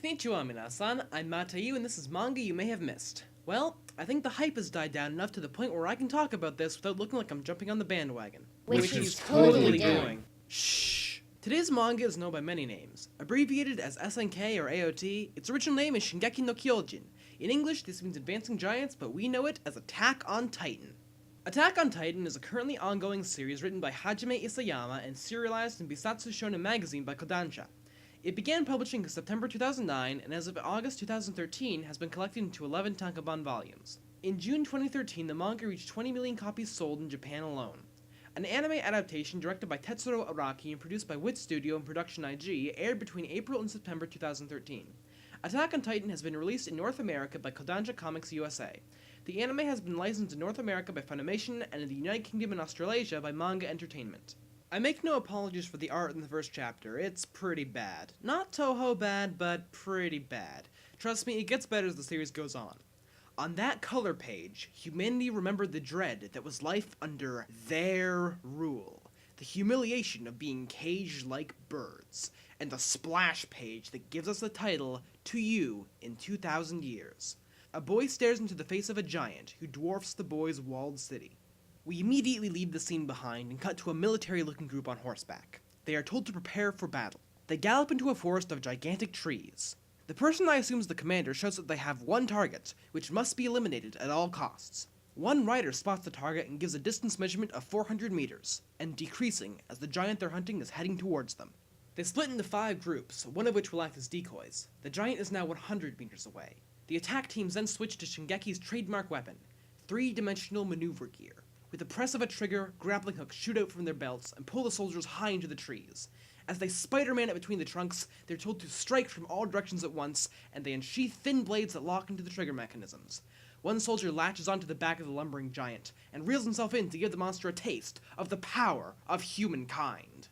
Konnichiwa minasan, I'm Matayu and this is Manga You May Have Missed. Well, I think the hype has died down enough to the point where I can talk about this without looking like I'm jumping on the bandwagon. Which he's totally doing. Shh! Today's manga is known by many names. Abbreviated as SNK or AOT, its original name is Shingeki no Kyojin. In English, this means Advancing Giants, but we know it as Attack on Titan. Attack on Titan is a currently ongoing series written by Hajime Isayama and serialized in Bisatsu Shonen magazine by Kodansha. It began publishing in September 2009, and as of August 2013 has been collected into 11 tankobon volumes. In June 2013, the manga reached 20 million copies sold in Japan alone. An anime adaptation directed by Tetsuro Araki and produced by Wit Studio and Production IG aired between April and September 2013. Attack on Titan has been released in North America by Kodansha Comics USA. The anime has been licensed in North America by Funimation and in the United Kingdom and Australasia by Manga Entertainment. I make no apologies for the art in the first chapter, it's pretty bad. Not Toho bad, but pretty bad. Trust me, it gets better as the series goes on. On that color page, humanity remembered the dread that was life under their rule, the humiliation of being caged like birds, and the splash page that gives us the title, To You in 2,000 Years. A boy stares into the face of a giant who dwarfs the boy's walled city. We immediately leave the scene behind and cut to a military-looking group on horseback. They are told to prepare for battle. They gallop into a forest of gigantic trees. The person I assume is the commander shouts that they have one target, which must be eliminated at all costs. One rider spots the target and gives a distance measurement of 400 meters, and decreasing as the giant they're hunting is heading towards them. They split into 5 groups, one of which will act as decoys. The giant is now 100 meters away. The attack teams then switch to Shingeki's trademark weapon, 3-dimensional maneuver gear. With the press of a trigger, grappling hooks shoot out from their belts and pull the soldiers high into the trees. As they Spider-Man it between the trunks, they're told to strike from all directions at once, and they unsheath thin blades that lock into the trigger mechanisms. One soldier latches onto the back of the lumbering giant, and reels himself in to give the monster a taste of the power of humankind.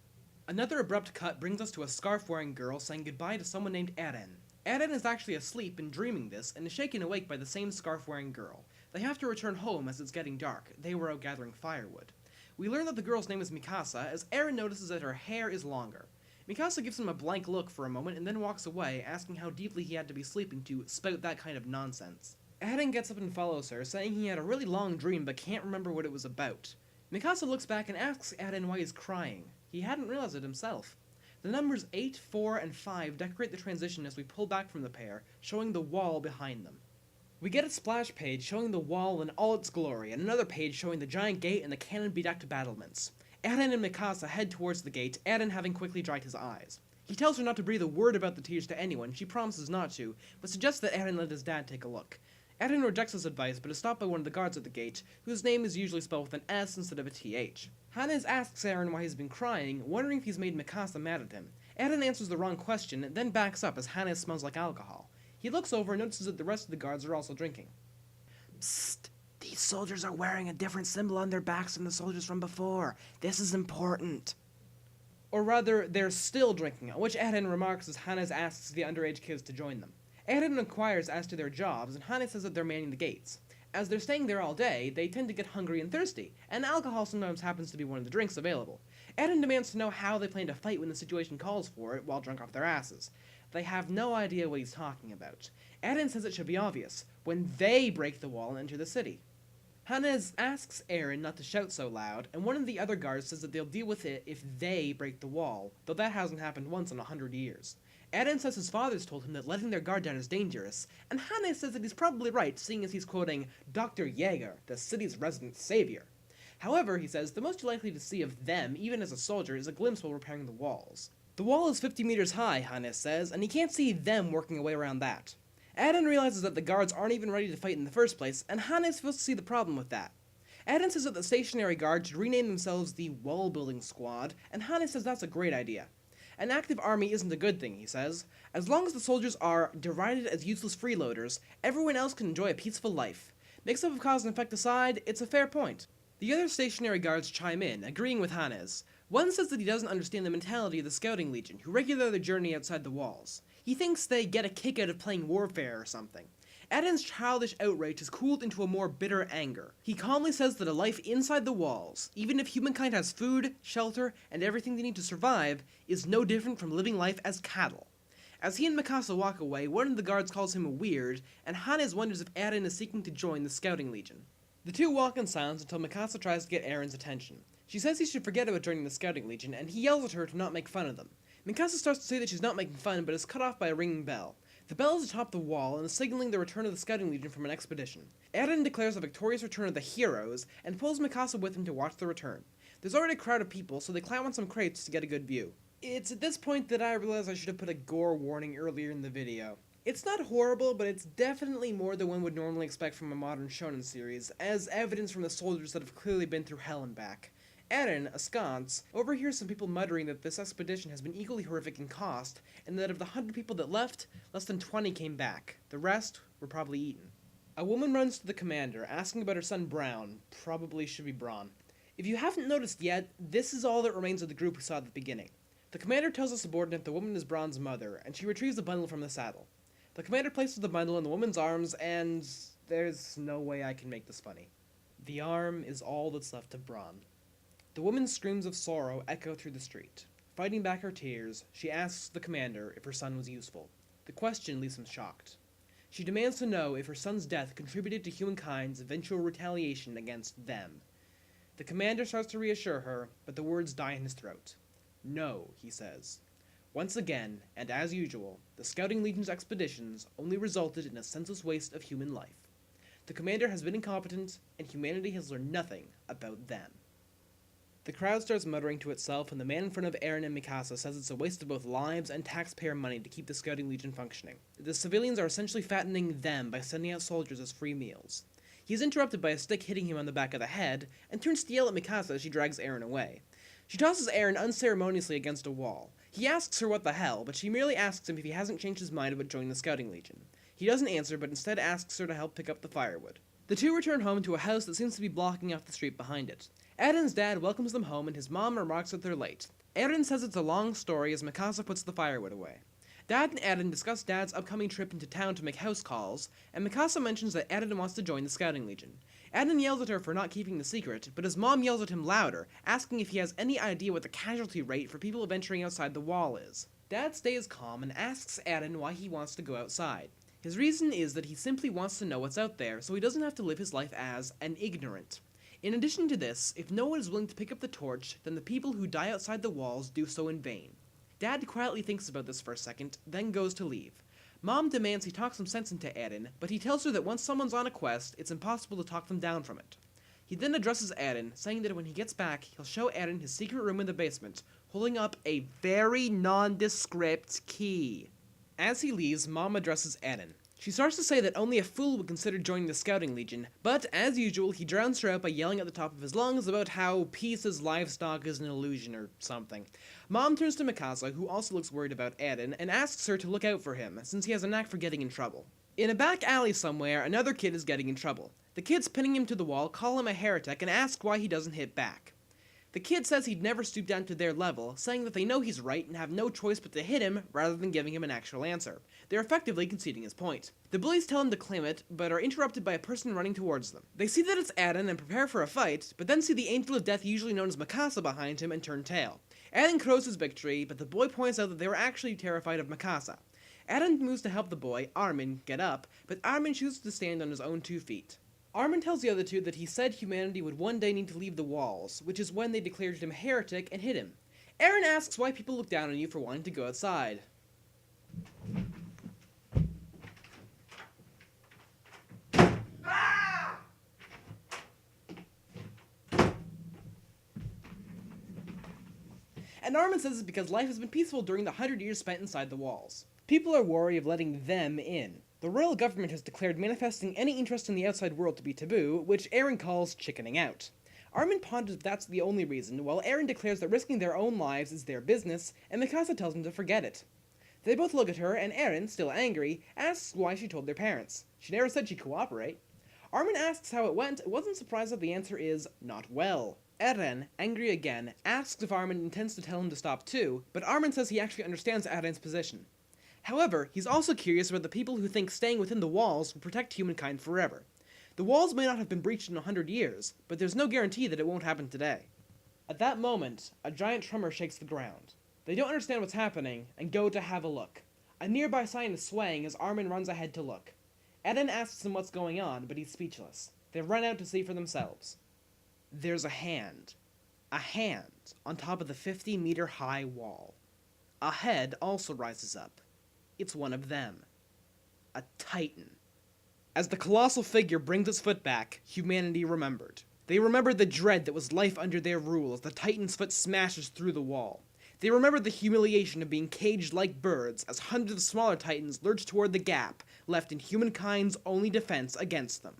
Another abrupt cut brings us to a scarf-wearing girl saying goodbye to someone named Eren. Eren is actually asleep and dreaming this, and is shaken awake by the same scarf-wearing girl. They have to return home as it's getting dark. They were out gathering firewood. We learn that the girl's name is Mikasa, as Eren notices that her hair is longer. Mikasa gives him a blank look for a moment and then walks away, asking how deeply he had to be sleeping to spout that kind of nonsense. Eren gets up and follows her, saying he had a really long dream but can't remember what it was about. Mikasa looks back and asks Eren why he's crying. He hadn't realized it himself. The numbers 8, 4, and 5 decorate the transition as we pull back from the pair, showing the wall behind them. We get a splash page showing the wall in all its glory, and another page showing the giant gate and the cannon-bedecked battlements. Eren and Mikasa head towards the gate, Eren having quickly dried his eyes. He tells her not to breathe a word about the tears to anyone, she promises not to, but suggests that Eren let his dad take a look. Eren rejects his advice, but is stopped by one of the guards at the gate, whose name is usually spelled with an S instead of a TH. Hannes asks Eren why he's been crying, wondering if he's made Mikasa mad at him. Eren answers the wrong question, then backs up as Hannes smells like alcohol. He looks over and notices that the rest of the guards are also drinking. Psst! These soldiers are wearing a different symbol on their backs than the soldiers from before. This is important. Or rather, they're still drinking, on which Eren remarks as Hannes asks the underage kids to join them. Eren inquires as to their jobs, and Hannes says that they're manning the gates. As they're staying there all day, they tend to get hungry and thirsty, and alcohol sometimes happens to be one of the drinks available. Eren demands to know how they plan to fight when the situation calls for it while drunk off their asses. They have no idea what he's talking about. Eren says it should be obvious, when they break the wall and enter the city. Hannes asks Eren not to shout so loud, and one of the other guards says that they'll deal with it if they break the wall, though that hasn't happened once in 100 years. Eren says his father's told him that letting their guard down is dangerous, and Hannes says that he's probably right, seeing as he's quoting Dr. Jaeger, the city's resident savior. However, he says, the most you're likely to see of them, even as a soldier, is a glimpse while repairing the walls. The wall is 50 meters high, Hannes says, and he can't see them working a way around that. Eren realizes that the guards aren't even ready to fight in the first place, and Hannes feels to see the problem with that. Eren says that the stationary guards should rename themselves the Wall-Building Squad, and Hannes says that's a great idea. An active army isn't a good thing, he says. As long as the soldiers are derided as useless freeloaders, everyone else can enjoy a peaceful life. Mix-up of cause and effect aside, it's a fair point. The other stationary guards chime in, agreeing with Hannes. One says that he doesn't understand the mentality of the Scouting Legion, who regularly journey outside the walls. He thinks they get a kick out of playing warfare or something. Eren's childish outrage has cooled into a more bitter anger. He calmly says that a life inside the walls, even if humankind has food, shelter, and everything they need to survive, is no different from living life as cattle. As he and Mikasa walk away, one of the guards calls him a weird, and Hannes wonders if Eren is seeking to join the Scouting Legion. The two walk in silence until Mikasa tries to get Eren's attention. She says he should forget about joining the Scouting Legion, and he yells at her to not make fun of them. Mikasa starts to say that she's not making fun, but is cut off by a ringing bell. The bell is atop the wall and is signaling the return of the Scouting Legion from an expedition. Eren declares the victorious return of the heroes, and pulls Mikasa with him to watch the return. There's already a crowd of people, so they climb on some crates to get a good view. It's at this point that I realize I should have put a gore warning earlier in the video. It's not horrible, but it's definitely more than one would normally expect from a modern shonen series, as evidence from the soldiers that have clearly been through hell and back. Eren, askance, overhears some people muttering that this expedition has been equally horrific in cost, and that of the 100 people that left, less than 20 came back. The rest were probably eaten. A woman runs to the commander, asking about her son Brown, probably should be Braun. If you haven't noticed yet, this is all that remains of the group we saw at the beginning. The commander tells a subordinate the woman is Braun's mother, and she retrieves the bundle from the saddle. The commander places the bundle in the woman's arms, and there's no way I can make this funny. The arm is all that's left of Braun. The woman's screams of sorrow echo through the street. Fighting back her tears, she asks the commander if her son was useful. The question leaves him shocked. She demands to know if her son's death contributed to humankind's eventual retaliation against them. The commander starts to reassure her, but the words die in his throat. No, he says. Once again, and as usual, the Scouting Legion's expeditions only resulted in a senseless waste of human life. The commander has been incompetent, and humanity has learned nothing about them. The crowd starts muttering to itself, and the man in front of Eren and Mikasa says it's a waste of both lives and taxpayer money to keep the Scouting Legion functioning. The civilians are essentially fattening them by sending out soldiers as free meals. He is interrupted by a stick hitting him on the back of the head, and turns to yell at Mikasa as she drags Eren away. She tosses Eren unceremoniously against a wall. He asks her what the hell, but she merely asks him if he hasn't changed his mind about joining the Scouting Legion. He doesn't answer, but instead asks her to help pick up the firewood. The two return home to a house that seems to be blocking off the street behind it. Eren's dad welcomes them home, and his mom remarks that they're late. Eren says it's a long story as Mikasa puts the firewood away. Dad and Eren discuss Dad's upcoming trip into town to make house calls, and Mikasa mentions that Eren wants to join the Scouting Legion. Eren yells at her for not keeping the secret, but his mom yells at him louder, asking if he has any idea what the casualty rate for people venturing outside the wall is. Dad stays calm and asks Eren why he wants to go outside. His reason is that he simply wants to know what's out there, so he doesn't have to live his life as an ignorant. In addition to this, if no one is willing to pick up the torch, then the people who die outside the walls do so in vain. Dad quietly thinks about this for a second, then goes to leave. Mom demands he talk some sense into Eren, but he tells her that once someone's on a quest, it's impossible to talk them down from it. He then addresses Eren, saying that when he gets back, he'll show Eren his secret room in the basement, holding up a very nondescript key. As he leaves, Mom addresses Eren. She starts to say that only a fool would consider joining the Scouting Legion, but as usual, he drowns her out by yelling at the top of his lungs about how peace as livestock is an illusion or something. Mom turns to Mikasa, who also looks worried about Eren, and asks her to look out for him, since he has a knack for getting in trouble. In a back alley somewhere, another kid is getting in trouble. The kids pinning him to the wall call him a heretic and ask why he doesn't hit back. The kid says he'd never stoop down to their level, saying that they know he's right and have no choice but to hit him rather than giving him an actual answer. They're effectively conceding his point. The bullies tell him to claim it, but are interrupted by a person running towards them. They see that it's Eren and prepare for a fight, but then see the Angel of Death, usually known as Mikasa, behind him and turn tail. Eren crows his victory, but the boy points out that they were actually terrified of Mikasa. Eren moves to help the boy, Armin, get up, but Armin chooses to stand on his own 2 feet. Armin tells the other two that he said humanity would one day need to leave the walls, which is when they declared him a heretic and hit him. Eren asks why people look down on you for wanting to go outside. And Armin says it's because life has been peaceful during the 100 years spent inside the walls. People are wary of letting them in. The royal government has declared manifesting any interest in the outside world to be taboo, which Eren calls chickening out. Armin ponders if that's the only reason, while Eren declares that risking their own lives is their business, and Mikasa tells him to forget it. They both look at her, and Eren, still angry, asks why she told their parents. She never said she'd cooperate. Armin asks how it went, and wasn't surprised that the answer is, not well. Eren, angry again, asks if Armin intends to tell him to stop too, but Armin says he actually understands Eren's position. However, he's also curious about the people who think staying within the walls will protect humankind forever. The walls may not have been breached in 100 years, but there's no guarantee that it won't happen today. At that moment, a giant tremor shakes the ground. They don't understand what's happening, and go to have a look. A nearby sign is swaying as Armin runs ahead to look. Eden asks him what's going on, but he's speechless. They run out to see for themselves. There's a hand. A hand on top of the 50-meter-high wall. A head also rises up. It's one of them. A titan. As the colossal figure brings its foot back, humanity remembered. They remembered the dread that was life under their rule as the titan's foot smashes through the wall. They remembered the humiliation of being caged like birds as hundreds of smaller titans lurched toward the gap, left in humankind's only defense against them.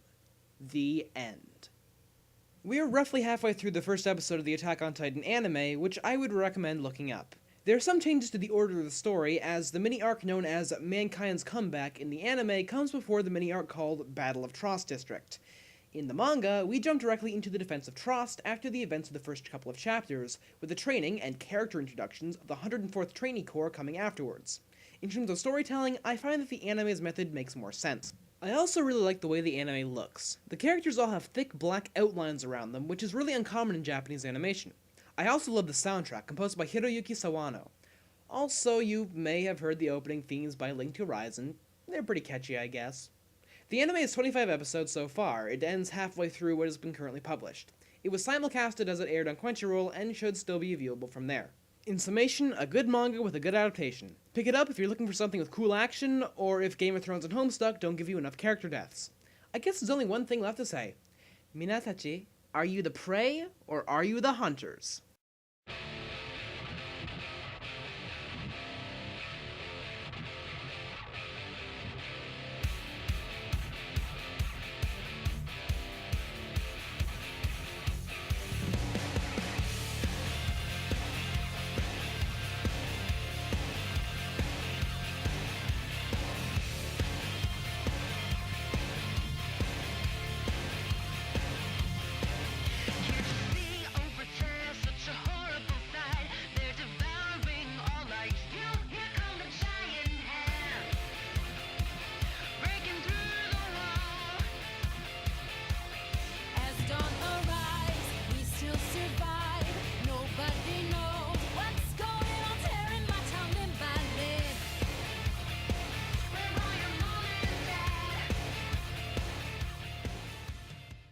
The end. We are roughly halfway through the first episode of the Attack on Titan anime, which I would recommend looking up. There are some changes to the order of the story, as the mini-arc known as Mankind's Comeback in the anime comes before the mini-arc called Battle of Trost District. In the manga, we jump directly into the defense of Trost after the events of the first couple of chapters, with the training and character introductions of the 104th Trainee Corps coming afterwards. In terms of storytelling, I find that the anime's method makes more sense. I also really like the way the anime looks. The characters all have thick black outlines around them, which is really uncommon in Japanese animation. I also love the soundtrack, composed by Hiroyuki Sawano. Also, you may have heard the opening themes by Link to Horizon. They're pretty catchy, I guess. The anime is 25 episodes so far. It ends halfway through what has been currently published. It was simulcasted as it aired on Crunchyroll and should still be viewable from there. In summation, a good manga with a good adaptation. Pick it up if you're looking for something with cool action, or if Game of Thrones and Homestuck don't give you enough character deaths. I guess there's only one thing left to say. Minatachi, are you the prey, or are you the hunters?